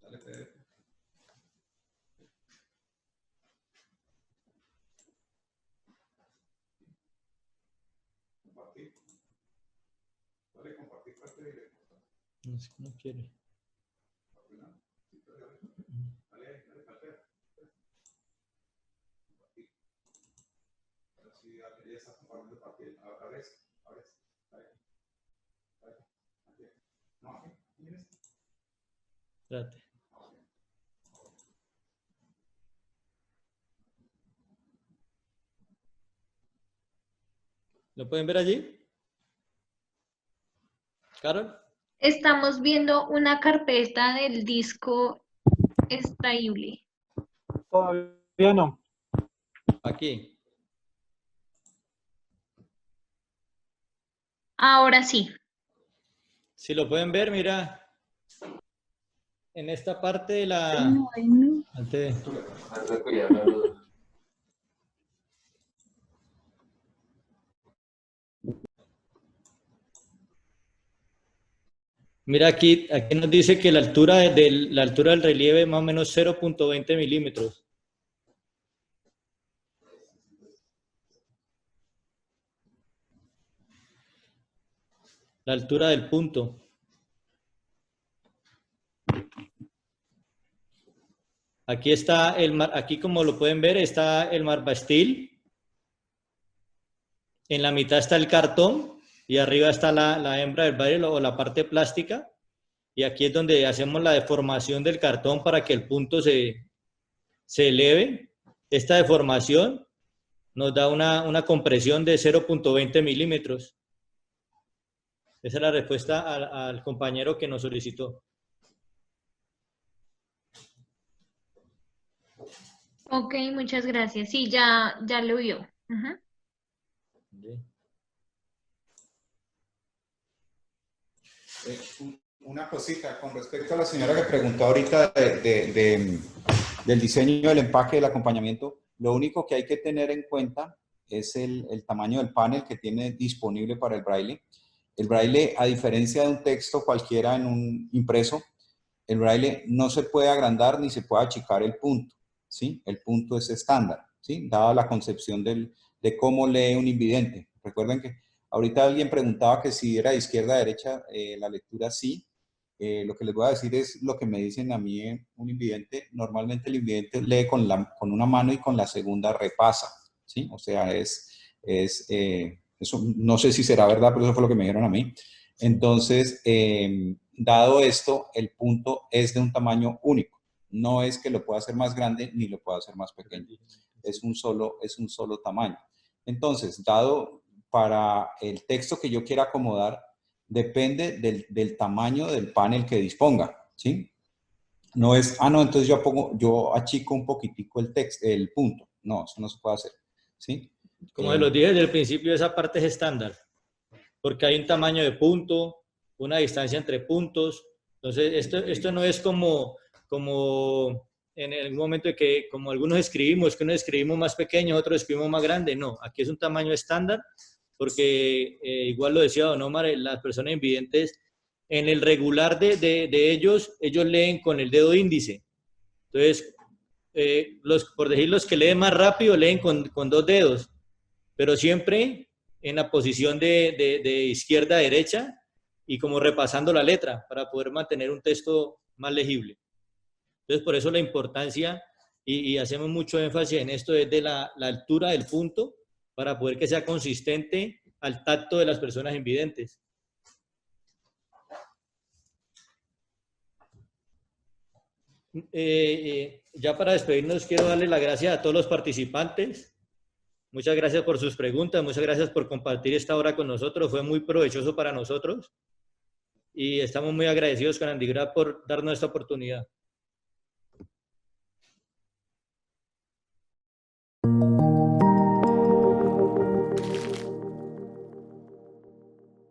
Dale, Pedro. Compartir. Dale, compartir parte directa. No sé, no quiere. Dale, dale, compartir. Ahora sí, ya está compartiendo parte. Ahora es. Dale. No, aquí. ¿Tienes? Espérate. ¿Lo pueden ver allí? ¿Carol? Estamos viendo una carpeta del disco extraíble. Todavía no. Aquí. Ahora sí. Si lo pueden ver, mira. En esta parte de la... Antes- Mira aquí nos dice que la altura la altura del relieve es más o menos 0.20 milímetros. La altura del punto. Aquí está aquí como lo pueden ver está el marbastil. En la mitad está el cartón y arriba está la hembra del barril o la parte plástica. Y aquí es donde hacemos la deformación del cartón para que el punto se eleve. Esta deformación nos da una compresión de 0.20 milímetros. Esa es la respuesta al compañero que nos solicitó. Ok, muchas gracias. Sí, ya lo vio. Ujú. Una cosita con respecto a la señora que preguntó ahorita del diseño del empaque del acompañamiento. Lo único que hay que tener en cuenta es el tamaño del panel que tiene disponible para el braille. El braille, a diferencia de un texto cualquiera en un impreso, el braille no se puede agrandar ni se puede achicar el punto, ¿sí? El punto es estándar, ¿sí? Dada la concepción de cómo lee un invidente. Recuerden que ahorita alguien preguntaba que si era de izquierda a derecha, la lectura sí. Lo que les voy a decir es lo que me dicen a mí un invidente. Normalmente el invidente lee con una mano y con la segunda repasa, ¿sí? O sea, eso no sé si será verdad, pero eso fue lo que me dijeron a mí. Entonces, dado esto, el punto es de un tamaño único. No es que lo pueda hacer más grande ni lo pueda hacer más pequeño. Es un solo tamaño. Entonces, dado para el texto que yo quiera acomodar, depende del tamaño del panel que disponga, ¿sí? No es, no, entonces yo achico un poquitico el punto. No, eso no se puede hacer, ¿sí? Como se los dije desde el principio, esa parte es estándar, porque hay un tamaño de punto, una distancia entre puntos. Entonces, esto no es como en algún momento de que, como algunos escribimos, que unos escribimos más pequeño, otros escribimos más grande. No, aquí es un tamaño estándar, porque igual lo decía Don Omar, las personas invidentes, en el regular de ellos leen con el dedo índice. Entonces, por decir, los que leen más rápido leen con dos dedos, pero siempre en la posición de izquierda a derecha y como repasando la letra para poder mantener un texto más legible. Entonces, por eso la importancia y hacemos mucho énfasis en esto desde la altura del punto para poder que sea consistente al tacto de las personas invidentes. Ya para despedirnos, quiero darle las gracias a todos los participantes. Muchas gracias por sus preguntas, muchas gracias por compartir esta hora con nosotros. Fue muy provechoso para nosotros y estamos muy agradecidos con Andigrad por darnos esta oportunidad.